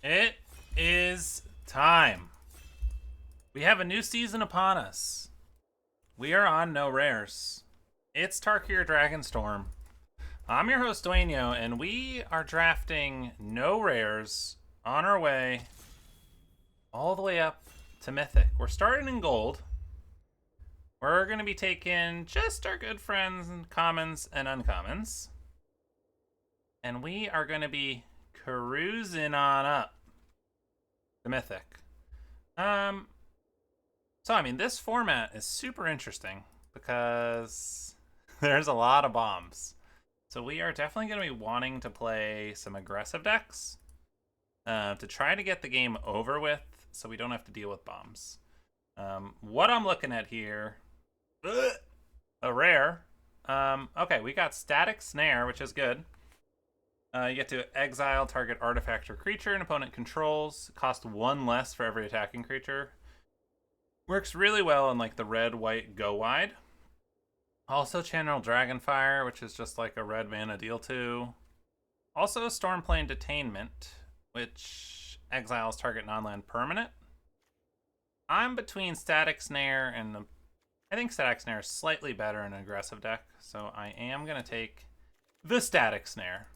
It is time. We have a new season upon us. We are on no rares. It's Tarkir Dragonstorm. I'm your host, Dueño, and we are drafting no rares on our way all the way up to Mythic. We're starting in gold. We're going to be taking just our good friends and commons and uncommons. And we are going to be cruising on up to Mythic. So I mean, this format is super interesting because there's a lot of bombs. So we are definitely going to be wanting to play some aggressive decks to try to get the game over with so we don't have to deal with bombs. What I'm looking at here, a rare. Okay, we got Static Snare, which is good. You get to exile target artifact or creature an opponent controls. Cost one less for every attacking creature. Works really well in like the red, white, go wide. Also Channel Dragonfire, which is just like a red mana deal 2. Also Stormplane Detainment, which exiles target non-land permanent. I'm between Static Snare and I think Static Snare is slightly better in an aggressive deck, so I am going to take the Static Snare.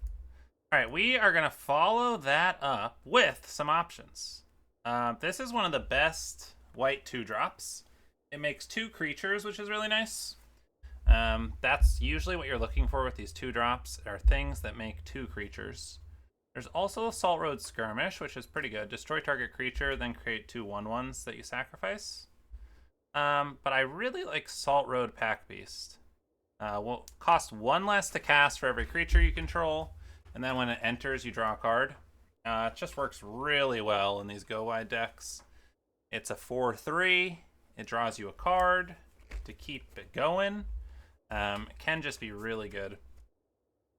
Alright, we are going to follow that up with some options. This is one of the best white 2-drops. It makes 2 creatures, which is really nice. That's usually what you're looking for with these 2-drops, are things that make 2 creatures. There's also Assault Road Skirmish, which is pretty good. Destroy target creature, then create 2 1/1s that you sacrifice. But I really like Salt Road Pack Beast. Will cost 1 less to cast for every creature you control, and then when it enters, you draw a card. It just works really well in these go-wide decks. It's a 4/3. It draws you a card to keep it going. It can just be really good.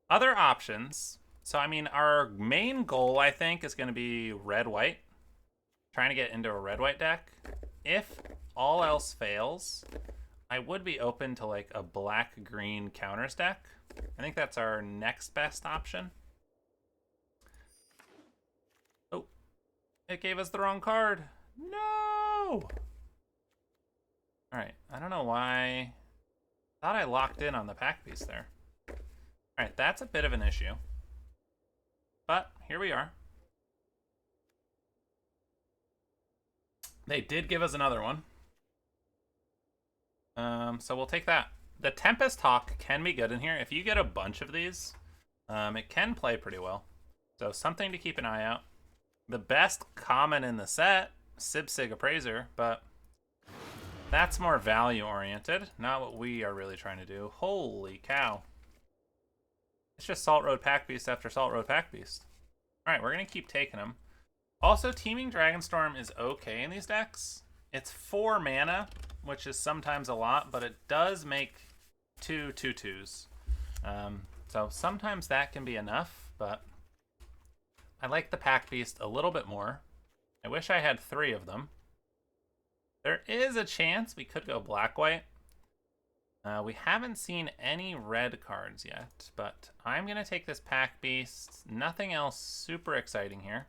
Other options. So, I mean, our main goal, I think, is going to be red-white. Trying to get into a red-white deck. If all else fails, I would be open to, like, a black-green counters deck. I think that's our next best option. Oh, it gave us the wrong card. No! Alright, I don't know why. I thought I locked in on the pack piece there. Alright, that's a bit of an issue. But here we are. They did give us another one. So we'll take that. The Tempest Hawk can be good in here. If you get a bunch of these, it can play pretty well. So something to keep an eye out. The best common in the set, Sibsig Appraiser, but that's more value-oriented, not what we are really trying to do. Holy cow. It's just Salt Road Pack Beast after Salt Road Pack Beast. Alright, we're going to keep taking them. Also, Teeming Dragonstorm is okay in these decks. It's 4 mana, which is sometimes a lot, but it does make 2 2/2s. So sometimes that can be enough, but I like the Pack Beast a little bit more. I wish I had 3 of them. There is a chance we could go black-white. We haven't seen any red cards yet, but I'm going to take this Pack Beast. Nothing else super exciting here.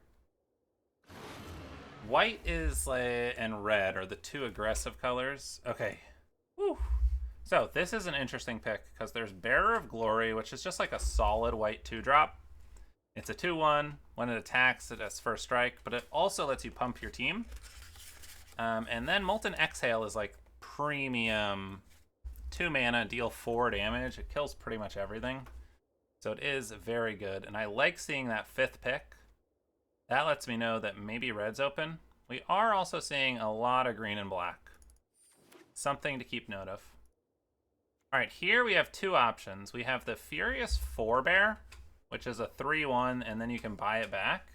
White is and red are the 2 aggressive colors. Okay. Whew. So this is an interesting pick because there's Bearer of Glory, which is just like a solid white 2-drop. It's a 2/1. When it attacks, it has first strike, but it also lets you pump your team. And then Molten Exhale is like premium 2 mana, deal 4 damage. It kills pretty much everything. So it is very good. And I like seeing that 5th pick. That lets me know that maybe red's open. We are also seeing a lot of green and black. Something to keep note of. Alright, here we have 2 options. We have the Furious Forebear, which is a 3/1, and then you can buy it back.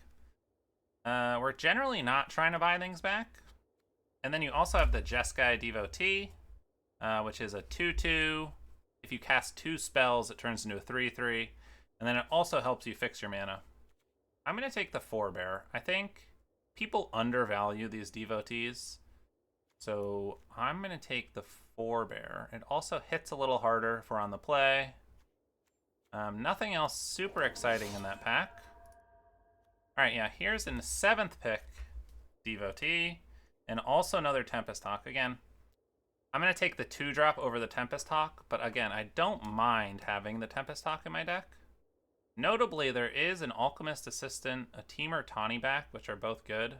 We're generally not trying to buy things back. And then you also have the Jeskai Devotee, which is a 2/2. If you cast 2 spells, it turns into a 3/3. And then it also helps you fix your mana. I'm going to take the Forebear. I think people undervalue these Devotees. So I'm going to take the Forebear. It also hits a little harder if we're on the play. Nothing else super exciting in that pack. All right, yeah, here's in the 7th pick, Devotee, and also another Tempest Hawk. Again, I'm going to take the 2-drop over the Tempest Hawk, but again, I don't mind having the Tempest Hawk in my deck. Notably, there is an Alchemist Assistant, a Temur Tawny back, which are both good.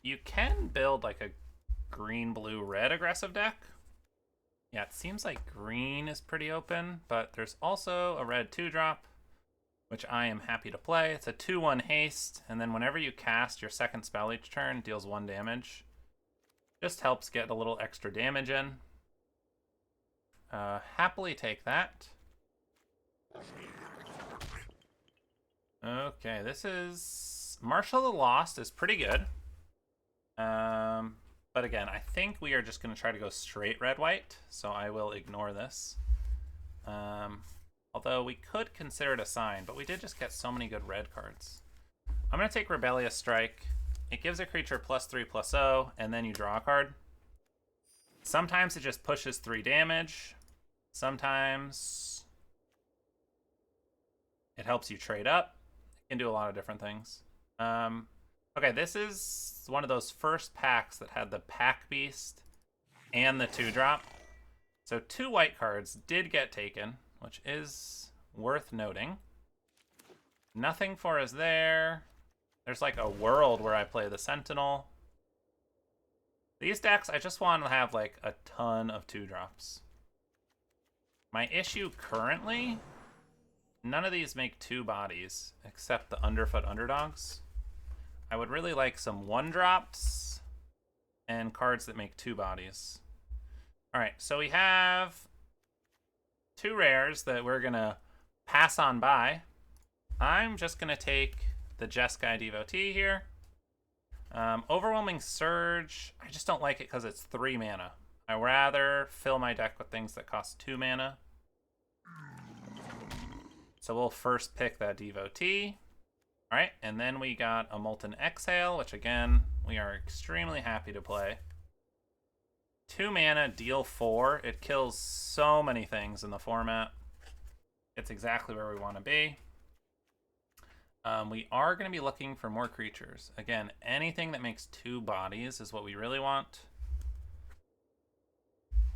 You can build like a green, blue, red aggressive deck. Yeah, it seems like green is pretty open, but there's also a red 2-drop, which I am happy to play. It's a 2/1 haste, and then whenever you cast your second spell each turn, deals 1 damage. Just helps get a little extra damage in. Happily take that. Okay, this is... Marshal of the Lost is pretty good. But again, I think we are just going to try to go straight red-white, so I will ignore this. Although we could consider it a sign, but we did just get so many good red cards. I'm going to take Rebellious Strike. It gives a creature +3/+0, and then you draw a card. Sometimes it just pushes 3 damage. Sometimes it helps you trade up. It can do a lot of different things. Okay, this is one of those first packs that had the Pack Beast and the 2-drop. So 2 white cards did get taken, which is worth noting. Nothing for us there. There's like a world where I play the Sentinel. These decks, I just want to have like a ton of 2-drops. My issue currently, none of these make 2 bodies except the Underfoot Underdogs. I would really like some 1-drops and cards that make 2 bodies. All right, so we have 2 rares that we're going to pass on by. I'm just going to take the Jeskai Devotee here. Overwhelming Surge, I just don't like it because it's 3 mana. I rather fill my deck with things that cost 2 mana. So we'll first pick that Devotee. All right, and then we got a Molten Exhale, which again, we are extremely happy to play. 2 mana, deal 4. It kills so many things in the format. It's exactly where we want to be. We are going to be looking for more creatures. Again, anything that makes 2 bodies is what we really want.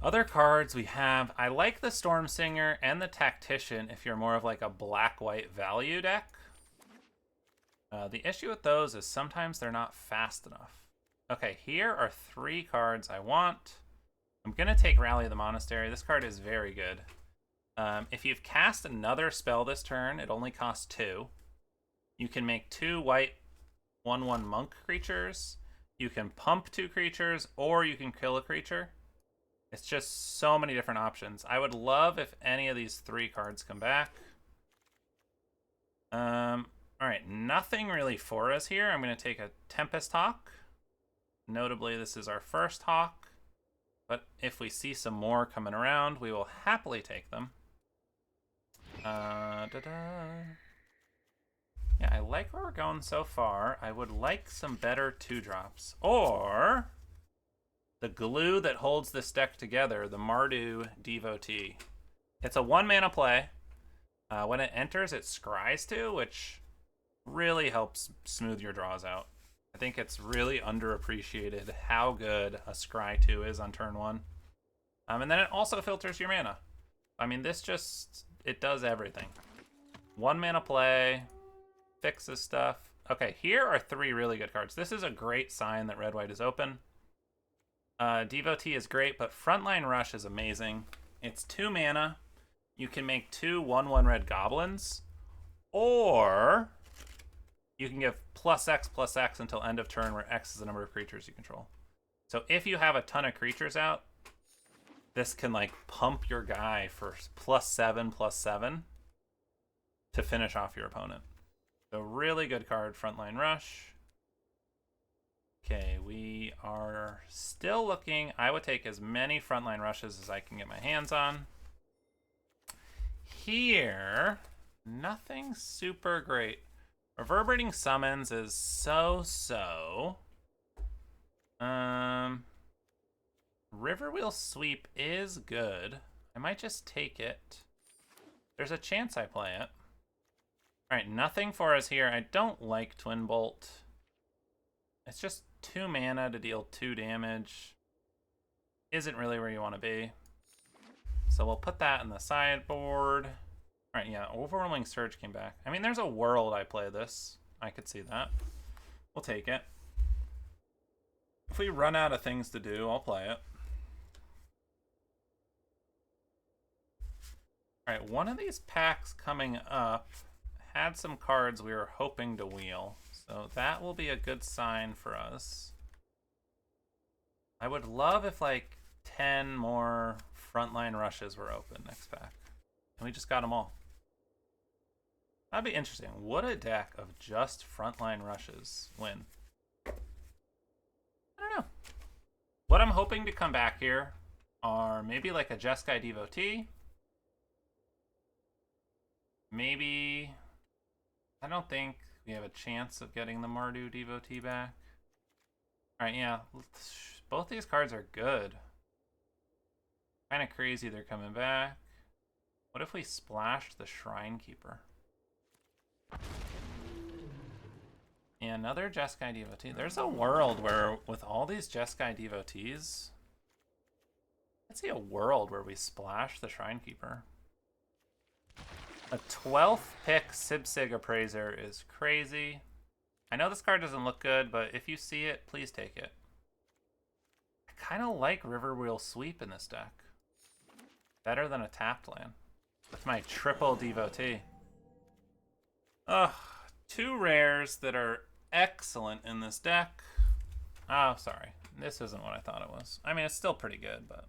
Other cards we have, I like the Storm Singer and the Tactician if you're more of like a black-white value deck. The issue with those is sometimes they're not fast enough. Okay, here are 3 cards I want. I'm going to take Rally of the Monastery. This card is very good. If you've cast another spell this turn, it only costs 2. You can make 2 white 1/1 monk creatures. You can pump 2 creatures, or you can kill a creature. It's just so many different options. I would love if any of these 3 cards come back. Alright, nothing really for us here. I'm going to take a Tempest Hawk. Notably, this is our first Hawk. But if we see some more coming around, we will happily take them. Yeah, I like where we're going so far. I would like some better 2-drops. Or the glue that holds this deck together, the Mardu Devotee. It's a 1-mana play. When it enters, it scries 2, which really helps smooth your draws out. I think it's really underappreciated how good a scry 2 is on turn 1. And then it also filters your mana. I mean, this just, it does everything. 1-mana play, fixes stuff. Okay, here are 3 really good cards. This is a great sign that red-white is open. Devotee is great, but Frontline Rush is amazing. It's 2 mana. You can make 2 1/1 red goblins, or you can give +X until end of turn, where X is the number of creatures you control. So if you have a ton of creatures out, this can like pump your guy for +7/+7 to finish off your opponent. So really good card, Frontline Rush. Okay, we are still looking. I would take as many Frontline Rushes as I can get my hands on. Here, nothing super great. Reverberating Summons is so-so. Riverwheel Sweep is good. I might just take it. There's a chance I play it. Alright, nothing for us here. I don't like Twin Bolt. It's just 2 mana to deal 2 damage. Isn't really where you want to be. So we'll put that in the sideboard. Alright, yeah, Overwhelming Surge came back. I mean, there's a world I play this. I could see that. We'll take it. If we run out of things to do, I'll play it. Alright, one of these packs coming up had some cards we were hoping to wheel. So that will be a good sign for us. I would love if like 10 more frontline rushes were open next pack. And we just got them all. That'd be interesting. Would a deck of just frontline rushes win? I don't know. What I'm hoping to come back here are maybe like a Jeskai Devotee. Maybe... I don't think we have a chance of getting the Mardu Devotee back. Alright, yeah. Both these cards are good. Kind of crazy they're coming back. What if we splashed the Shrine Keeper? Yeah, another Jeskai Devotee. There's a world where, with all these Jeskai Devotees, let's see a world where we splash the Shrine Keeper. A 12th pick Sibsig Appraiser is crazy. I know this card doesn't look good, but if you see it, please take it. I kind of like Riverwheel Sweep in this deck. Better than a tapped land. With my triple Devotee. Ugh, 2 rares that are excellent in this deck. Oh, sorry. This isn't what I thought it was. I mean, it's still pretty good, but...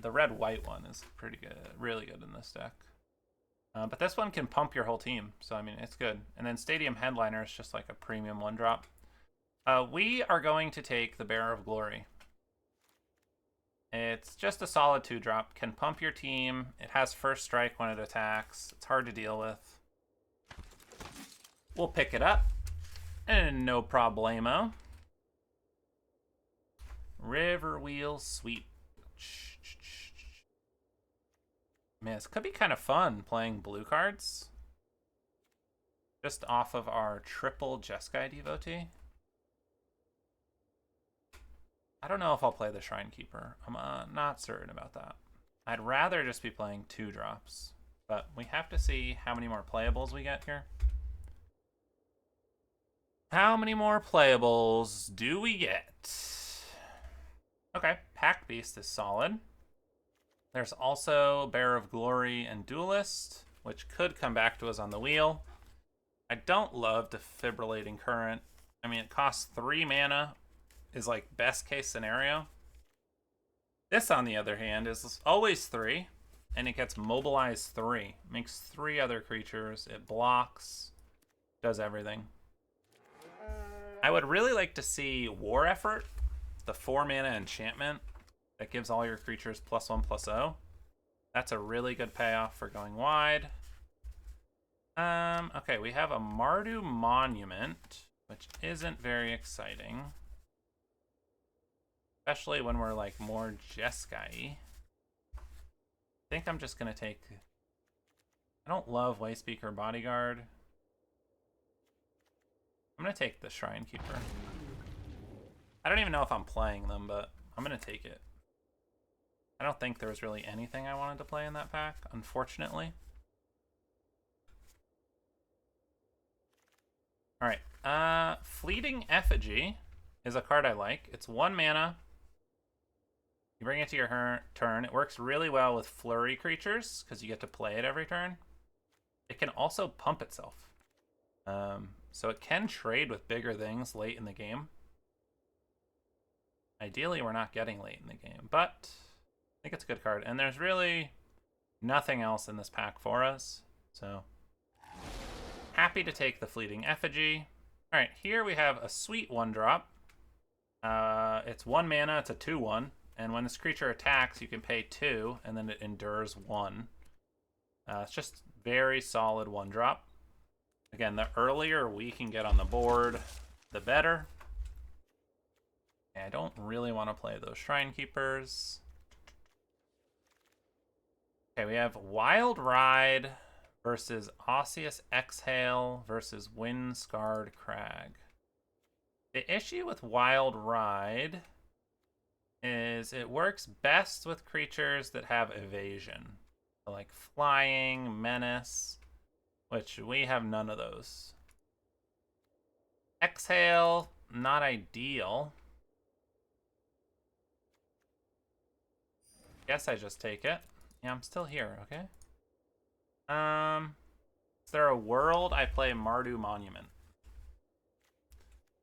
the red-white one is pretty good, really good in this deck. But this one can pump your whole team, so I mean, it's good. And then Stadium Headliner is just like a premium 1-drop. We are going to take the Bearer of Glory. It's just a solid 2-drop, can pump your team. It has first strike when it attacks. It's hard to deal with. We'll pick it up, and no problemo. Riverwheel Sweep. Man, this could be kind of fun playing blue cards. Just off of our triple Jeskai Devotee. I don't know if I'll play the Shrine Keeper. I'm not certain about that. I'd rather just be playing 2-drops. But we have to see how many more playables we get here. How many more playables do we get? Okay, Pack Beast is solid. There's also Bearer of Glory and Duelist, which could come back to us on the wheel. I don't love Defibrillating Current. I mean, it costs 3 mana, is like best case scenario. This, on the other hand, is always 3, and it gets Mobilize 3. Makes 3 other creatures, it blocks, does everything. I would really like to see War Effort, the 4 mana enchantment that gives all your creatures +1/+0. That's a really good payoff for going wide. Okay, we have a Mardu Monument, which isn't very exciting. Especially when we're like more Jeskai. I think I'm just gonna take... I don't love Wayspeaker Bodyguard. I'm gonna take the Shrine Keeper. I don't even know if I'm playing them, but I'm gonna take it. I don't think there was really anything I wanted to play in that pack, unfortunately. Alright, Fleeting Effigy is a card I like. It's 1 mana. You bring it to your turn. It works really well with flurry creatures, because you get to play it every turn. It can also pump itself. So it can trade with bigger things late in the game. Ideally, we're not getting late in the game, but I think it's a good card. And there's really nothing else in this pack for us, so happy to take the Fleeting Effigy. All right, here we have a sweet 1-drop. It's 1 mana, it's a 2/1, and when this creature attacks, you can pay 2, and then it endures 1. It's just very solid 1-drop. Again, the earlier we can get on the board, the better. I don't really want to play those Shrine Keepers. Okay, we have Wild Ride, versus Osseous Exhale versus Wind-Scarred Crag. The issue with Wild Ride is it works best with creatures that have evasion. So like Flying, Menace, which we have none of those. Exhale, not ideal. Guess I just take it. Yeah, I'm still here, okay? Is there a world I play Mardu Monument?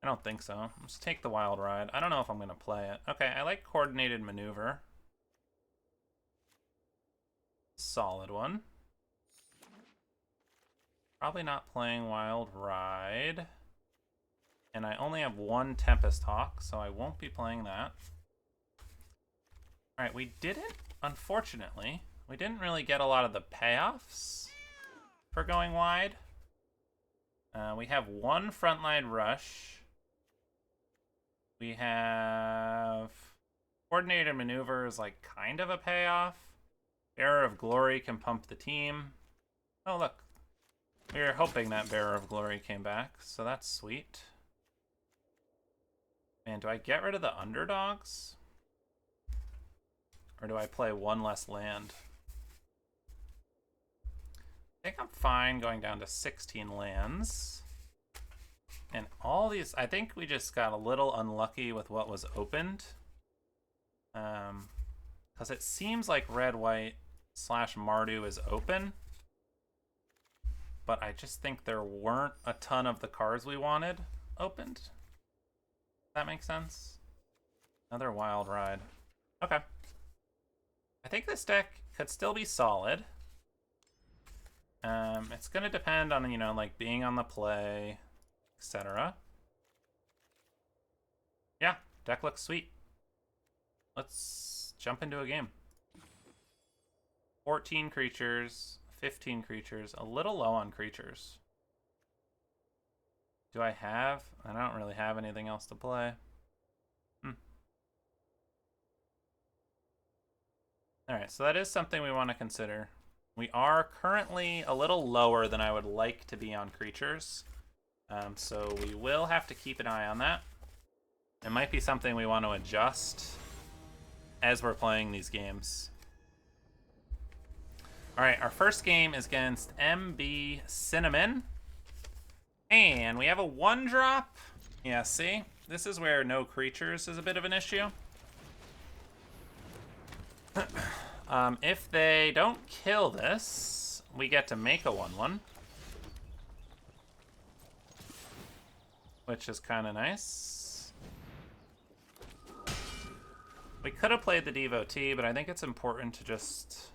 I don't think so. Let's take the Wild Ride. I don't know if I'm going to play it. Okay, I like Coordinated Maneuver. Solid one. Probably not playing Wild Ride. And I only have one Tempest Hawk, so I won't be playing that. Alright, we didn't, unfortunately, we didn't really get a lot of the payoffs for going wide. We have one Frontline Rush. We have Coordinated Maneuver is like kind of a payoff. Bearer of Glory can pump the team. Oh, look. We were hoping that Bearer of Glory came back, so that's sweet. Man, do I get rid of the underdogs? Or do I play one less land? I think I'm fine going down to 16 lands. And all these, I think we just got a little unlucky with what was opened. Because it seems like red-white / Mardu is open. But I just think there weren't a ton of the cards we wanted opened. Does that make sense? Another Wild Ride. Okay. I think this deck could still be solid. It's going to depend on, you know, like being on the play, etc. Yeah, deck looks sweet. Let's jump into a game. 14 creatures, 15 creatures, a little low on creatures. Do I have? I don't really have anything else to play. Alright, so that is something we want to consider. We are currently a little lower than I would like to be on creatures. So we will have to keep an eye on that. It might be something we want to adjust as we're playing these games. Alright, our first game is against MB Cinnamon. And we have a 1-drop. Yeah, see? This is where no creatures is a bit of an issue. If they don't kill this, we get to make a 1/1. Which is kind of nice. We could have played the Devotee, but I think it's important to just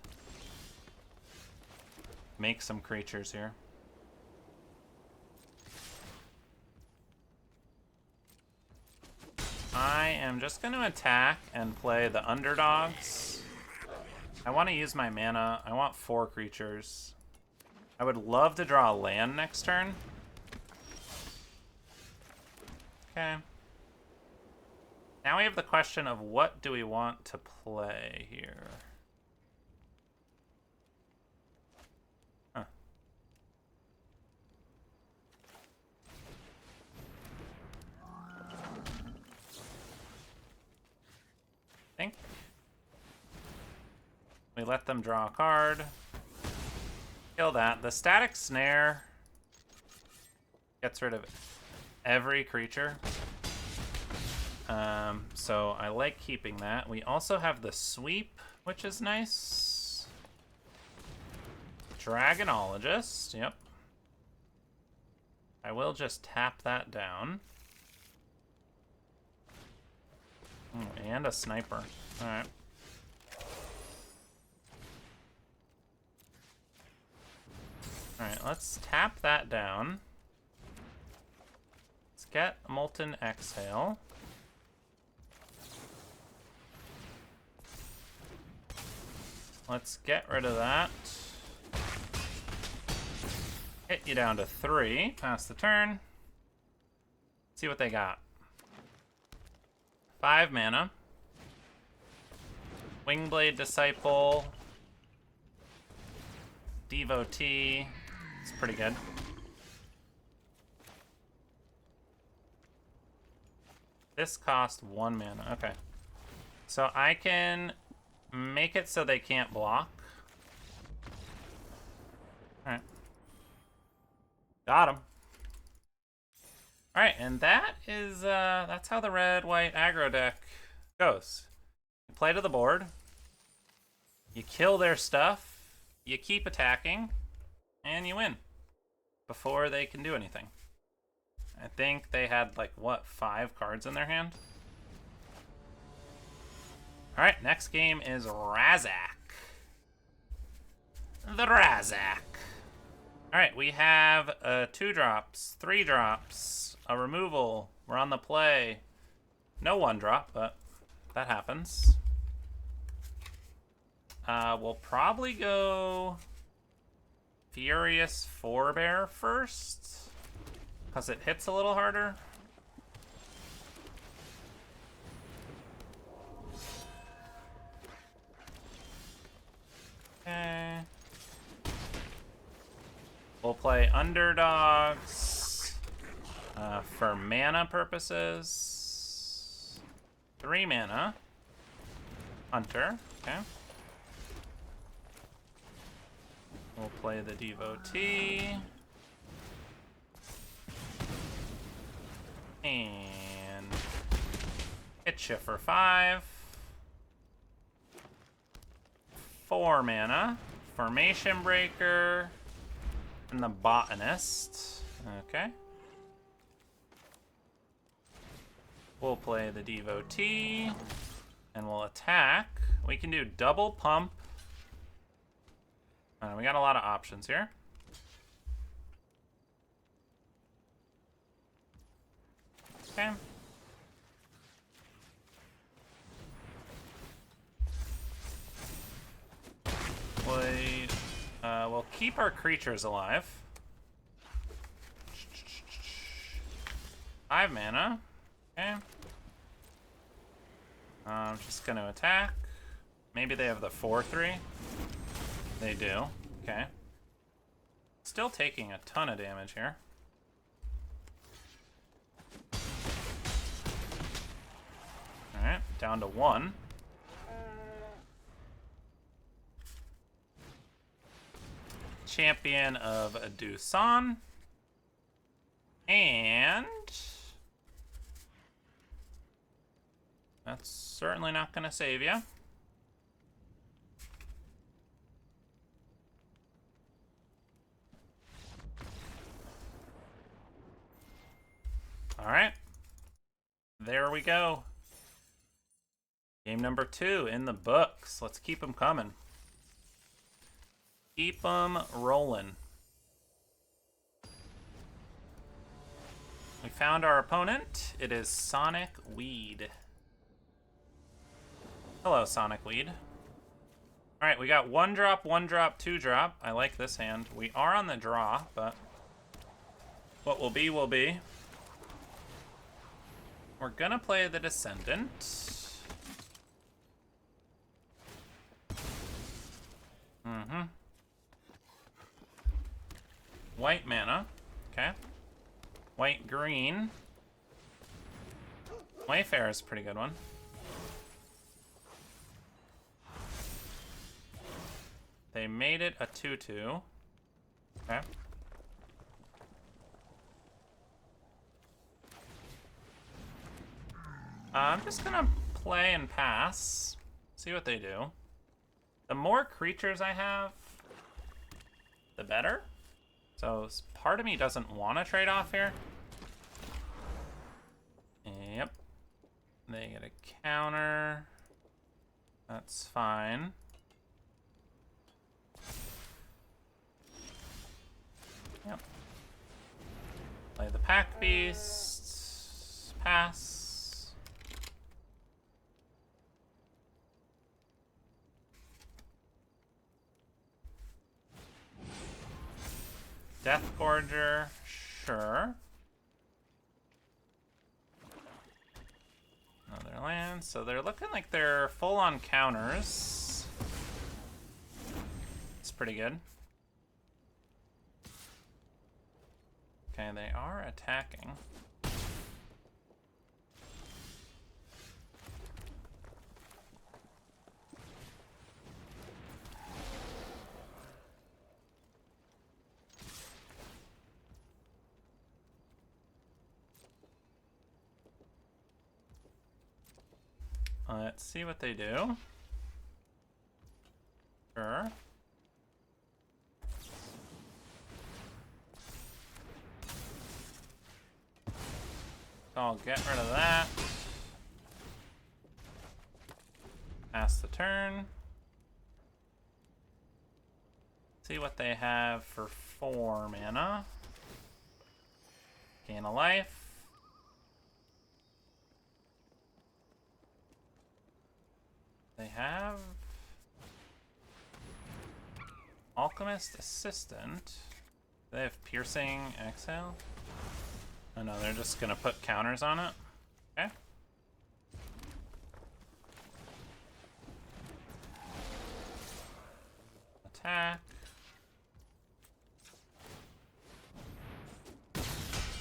make some creatures here. I am just going to attack and play the underdogs. I want to use my mana. I want 4 creatures. I would love to draw a land next turn. Okay. Now we have the question of what do we want to play here? Huh. I think we let them draw a card. Kill that. The Static Snare gets rid of every creature. So I like keeping that. We also have the Sweep, which is nice. Dragonologist, yep. I will just tap that down. And a Sniper. Alright. Alright, let's tap that down. Let's get Molten Exhale. Let's get rid of that. Hit you down to 3. Pass the turn. See what they got. 5 mana. Wingblade Disciple. Devotee. It's pretty good. This cost 1 mana. Okay. So I can make it so they can't block. Alright. Got him. Alright, and that is, that's how the red-white aggro deck goes. You play to the board. You kill their stuff. You keep attacking. And you win. Before they can do anything. I think they had, like, what, 5 cards in their hand? Alright, next game is Razak. The Razak. Alright, we have 2 drops, 3 drops, a removal. We're on the play. No 1 drop, but that happens. We'll probably go Furious Forebear first, because it hits a little harder. Okay. We'll play Underdogs for mana purposes. 3 mana. Hunter, okay. We'll play the Devotee. And hit you for 5. 4 mana. Formation Breaker. And the Botanist. Okay. We'll play the Devotee. And we'll attack. We can do double pump. We got a lot of options here. Okay. We'll keep our creatures alive. 5 mana. Okay. I'm just going to attack. Maybe they have the 4/3. They do. Okay. Still taking a ton of damage here. Alright, down to 1. Champion of Dusan. And that's certainly not going to save you. All right. There we go. Game number 2 in the books. Let's keep them coming. Keep them rolling. We found our opponent. It is Sonic Weed. Hello, Sonic Weed. All right, we got 1 drop, 1 drop, 2 drop. I like this hand. We are on the draw, but what will be, will be. We're gonna play the Descendant. White mana. Okay. White green. Wayfarer is a pretty good one. They made it a 2/2. Okay. I'm just gonna play and pass. See what they do. The more creatures I have, the better. So part of me doesn't want to trade off here. Yep. They get a counter. That's fine. Yep. Play the Pack Beast. Pass. Death Gorger, sure. Another land, so they're looking like they're full on counters. It's pretty good. Okay, they are attacking. Let's see what they do. Sure. I'll get rid of that. Pass the turn. See what they have for 4 mana. Gain a life. They have Alchemist Assistant. They have Piercing Exhale. Oh no, they're just gonna put counters on it. Okay. Attack.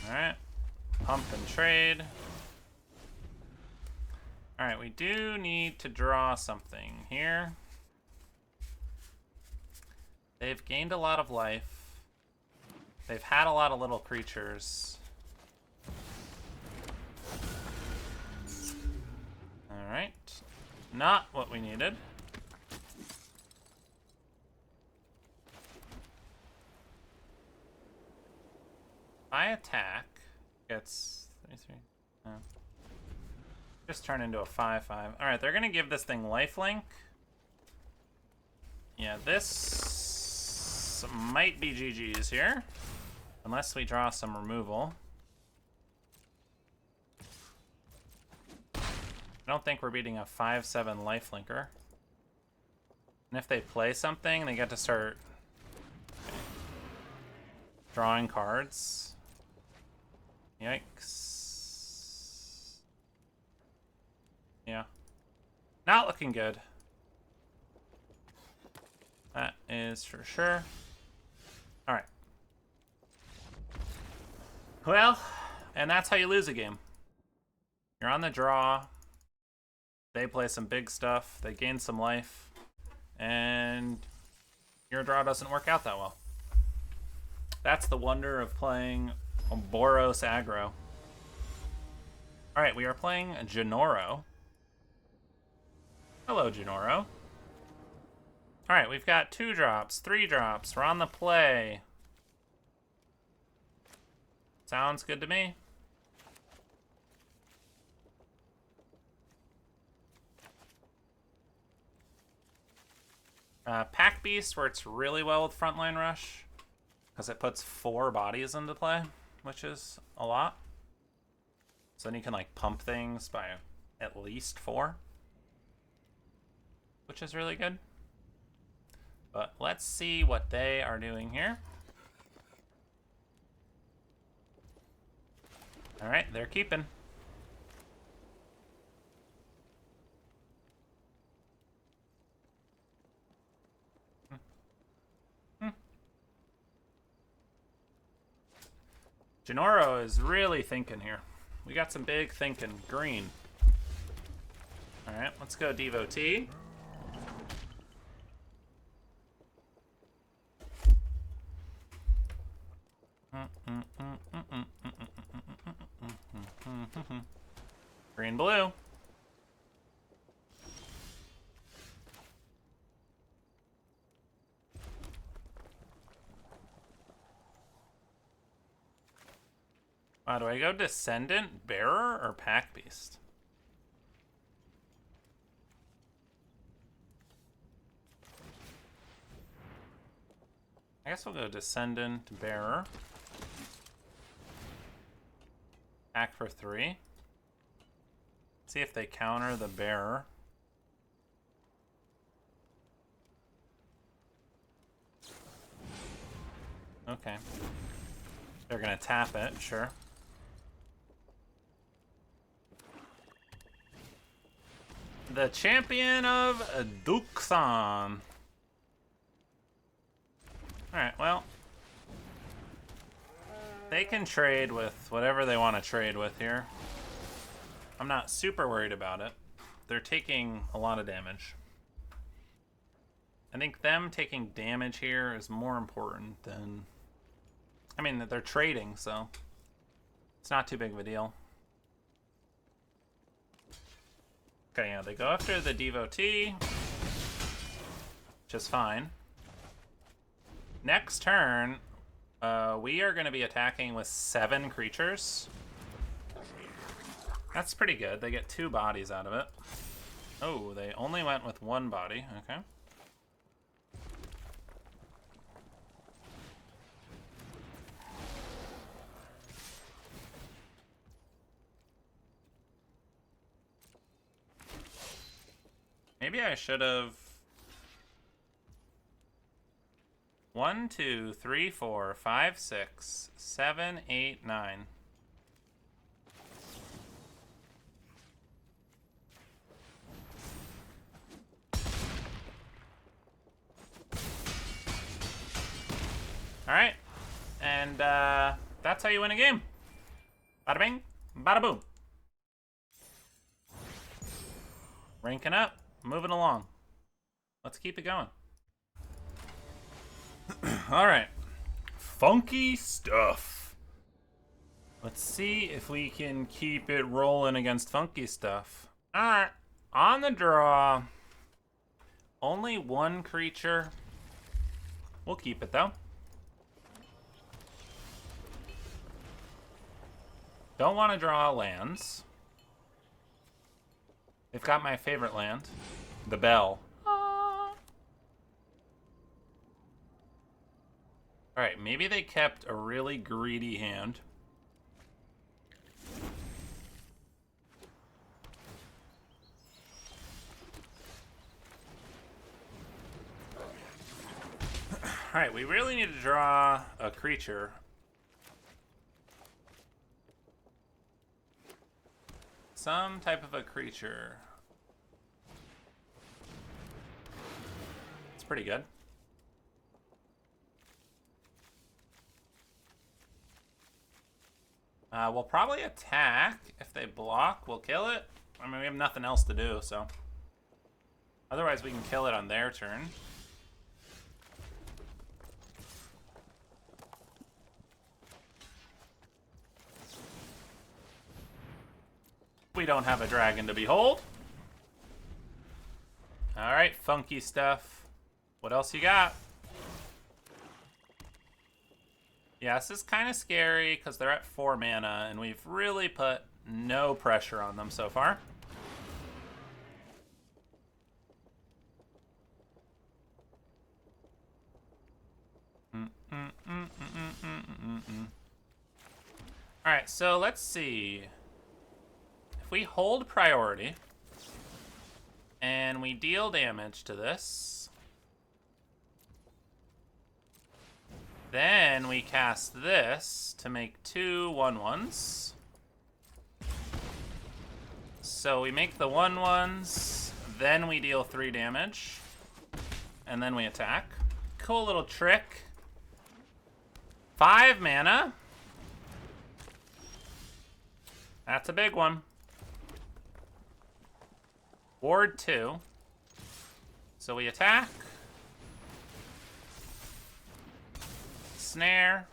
Alright. Pump and trade. Alright, we do need to draw something here. They've gained a lot of life. They've had a lot of little creatures. Alright. Not what we needed. If I attack, gets 33. No. Just turn into a 5/5. Alright, they're gonna give this thing lifelink. Yeah, this might be GG's here. Unless we draw some removal. I don't think we're beating a 5/7 lifelinker. And if they play something, they get to start drawing cards. Yikes. Yeah. Not looking good. That is for sure. Alright. Well, and that's how you lose a game. You're on the draw. They play some big stuff. They gain some life. And your draw doesn't work out that well. That's the wonder of playing Boros Aggro. Alright, we are playing Genoro. Hello, Genoro. Alright, we've got 2 drops, 3 drops. We're on the play. Sounds good to me. Pack Beast works really well with Frontline Rush because it puts 4 bodies into play, which is a lot. So then you can like pump things by at least 4, which is really good. But let's see what they are doing here. All right, they're keeping. Genoro is really thinking here. We got some big thinking. Green. All right, let's go Devotee. Green, blue. Do I go Descendant, Bearer, or Pack Beast? I guess we'll go Descendant, Bearer. Pack for 3. See if they counter the Bearer. Okay. They're gonna tap it, sure. The champion of Duxan. Alright, well. They can trade with whatever they want to trade with here. I'm not super worried about it. They're taking a lot of damage. I think them taking damage here is more important than... I mean, they're trading, so it's not too big of a deal. Okay, yeah, they go after the devotee, which is fine. Next turn, we are going to be attacking with 7 creatures. That's pretty good. They get 2 bodies out of it. Oh, they only went with 1 body. Okay. Maybe I should have... 1, 2, 3, 4, 5, 6, 7, 8, 9. Alright. And that's how you win a game. Bada bing, bada boom. Ranking up, moving along. Let's keep it going. Alright. Funky stuff. Let's see if we can keep it rolling against funky stuff. Alright. On the draw. Only 1 creature. We'll keep it though. Don't want to draw lands. They've got my favorite land. The Bell. Alright, maybe they kept a really greedy hand. Alright, we really need to draw a creature. Some type of a creature. It's pretty good. We'll probably attack. If they block, we'll kill it. I mean, we have nothing else to do, so. Otherwise, we can kill it on their turn. We don't have a dragon to behold. Alright, funky stuff. What else you got? Yeah, this is kind of scary because they're at 4 mana, and we've really put no pressure on them so far. Alright, so let's see. If we hold priority, and we deal damage to this, then we cast this to make 2 1/1s. So we make the 1/1s, then we deal 3 damage, and then we attack. Cool little trick. 5 mana. That's a big one. Ward 2. So we attack. Snare.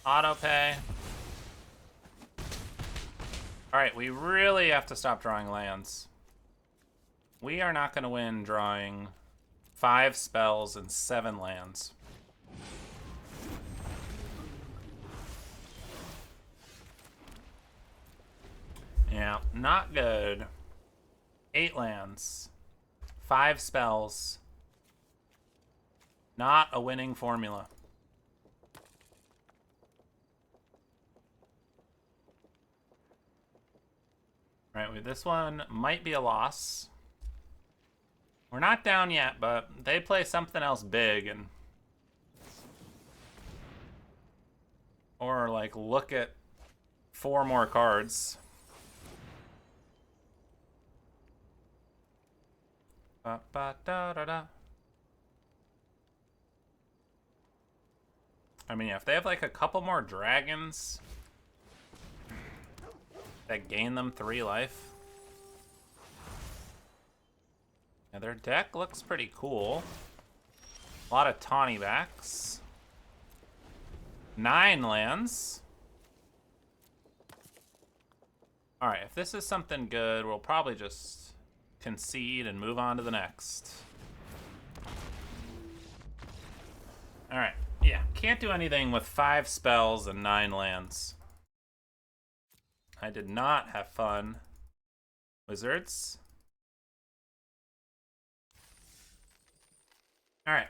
Autopay. Alright, we really have to stop drawing lands. We are not going to win drawing 5 spells and 7 lands. Yeah, not good. 8 lands. 5 spells. Not a winning formula. Right, this one might be a loss. We're not down yet, but they play something else big and... Or, like, look at 4 more cards. Ba, ba, da, da, da. I mean, if they have like a couple more dragons that gain them 3 life. Yeah, their deck looks pretty cool. A lot of tawny backs. 9 lands. Alright, if this is something good, we'll probably just concede and move on to the next. Alright, yeah, can't do anything with 5 spells and 9 lands. I did not have fun. Wizards. Alright.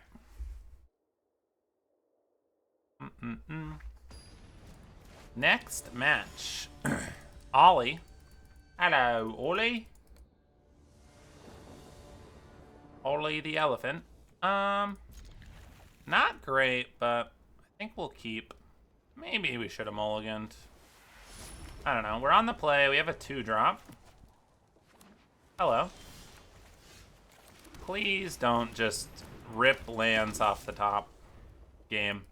Next match. Ollie. Hello, Ollie. Ollie the elephant. Not great, but I think we'll keep. Maybe we should have mulliganed. I don't know. We're on the play. We have a 2-drop. Hello. Please don't just rip lands off the top. Game.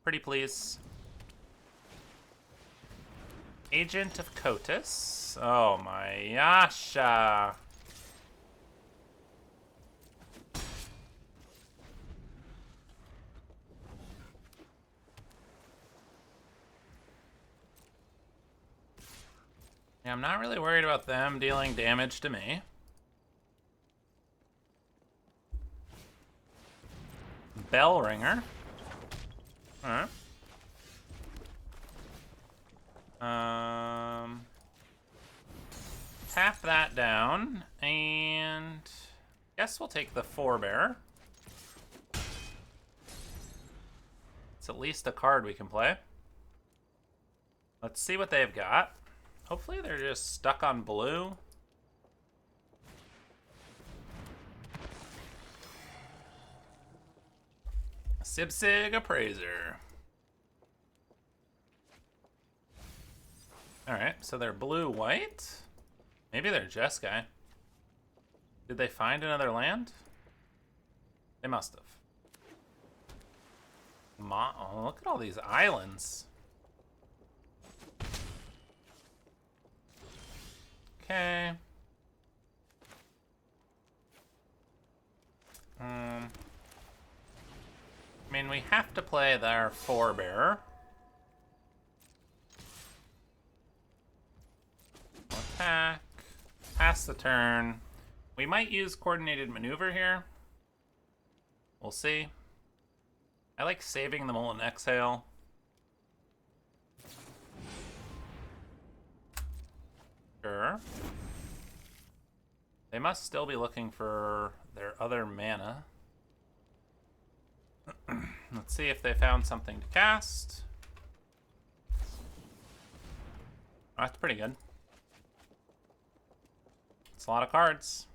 Pretty please. Agent of Kotus. Oh my yasha. Yeah, I'm not really worried about them dealing damage to me. Bell ringer. Alright. Tap that down, and guess we'll take the forebear. It's at least a card we can play. Let's see what they've got. Hopefully they're just stuck on blue. Sibsig Appraiser. Alright, so they're blue-white. Maybe they're Jeskai. Did they find another land? They must have. Oh, look at all these islands. Okay. I mean, we have to play their forebear. Attack. Pass the turn. We might use coordinated maneuver here. We'll see. I like saving the Molten Exhale. Sure. They must still be looking for their other mana. Let's see if they found something to cast. Oh, that's pretty good. It's a lot of cards.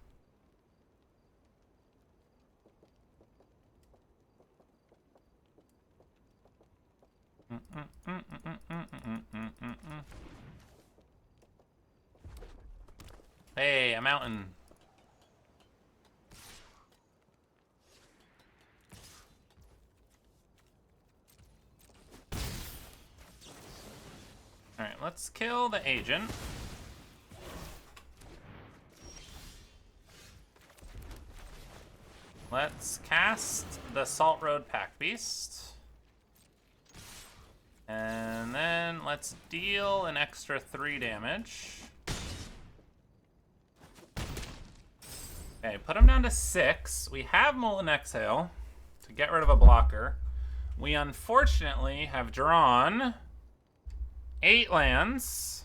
Hey, a mountain. Alright, let's kill the agent. Let's cast the Salt Road Pack Beast. And then let's deal an extra 3 damage. Okay, put him down to 6. We have Molten Exhale to get rid of a blocker. We unfortunately have drawn 8 lands.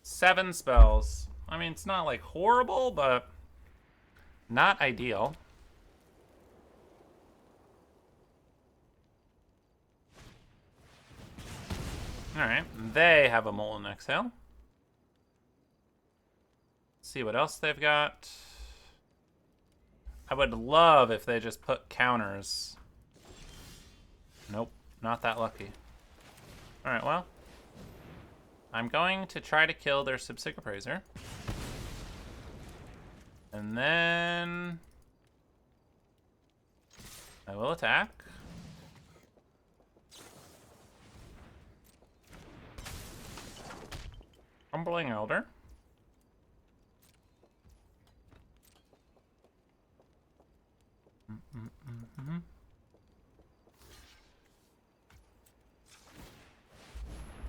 7 spells. I mean, it's not like horrible, but not ideal. Alright, they have a Molten Exhale. Let's see what else they've got. I would love if they just put counters. Nope, not that lucky. Alright, well. I'm going to try to kill their Sibsig Appraiser. And then I will attack. Crumbling Elder.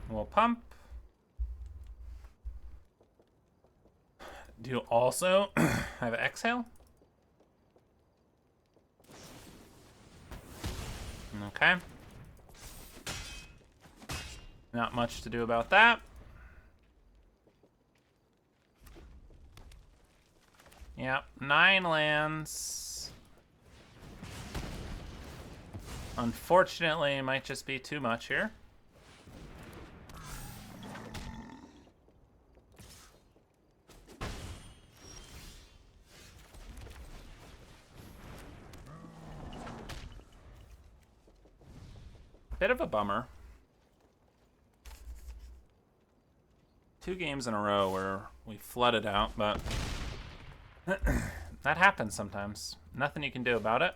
We'll pump. Do you also have exhale? Okay. Not much to do about that. Yep, 9 lands. Unfortunately, it might just be too much here. Bit of a bummer. 2 games in a row where we flooded out, but that happens sometimes. Nothing you can do about it.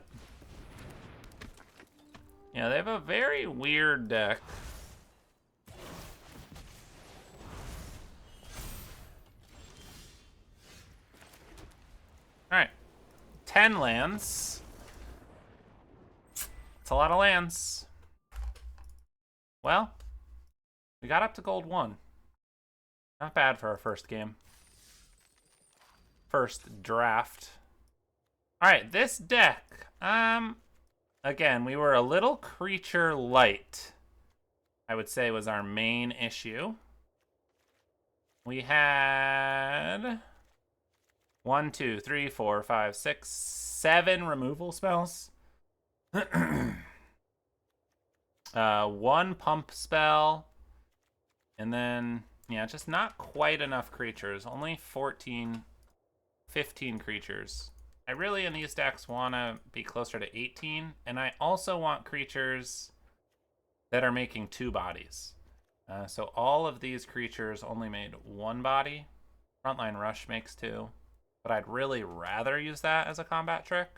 Yeah, they have a very weird deck. Alright. 10 lands. It's a lot of lands. Well, we got up to gold 1. Not bad for our first game. First draft. Alright, this deck. Again, we were a little creature light, I would say, was our main issue. We had 1, 2, 3, 4, 5, 6, 7 removal spells. 1 pump spell. And then, yeah, just not quite enough creatures. Only 14, 15 creatures. I really, in these decks, want to be closer to 18. And I also want creatures that are making 2 bodies. So all of these creatures only made 1 body. Frontline Rush makes 2. But I'd really rather use that as a combat trick.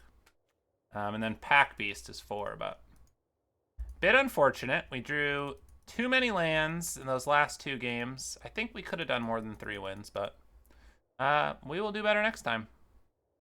And then Pack Beast is 4, but bit unfortunate. We drew too many lands in those last 2 games. I think we could have done more than 3 wins, but we will do better next time.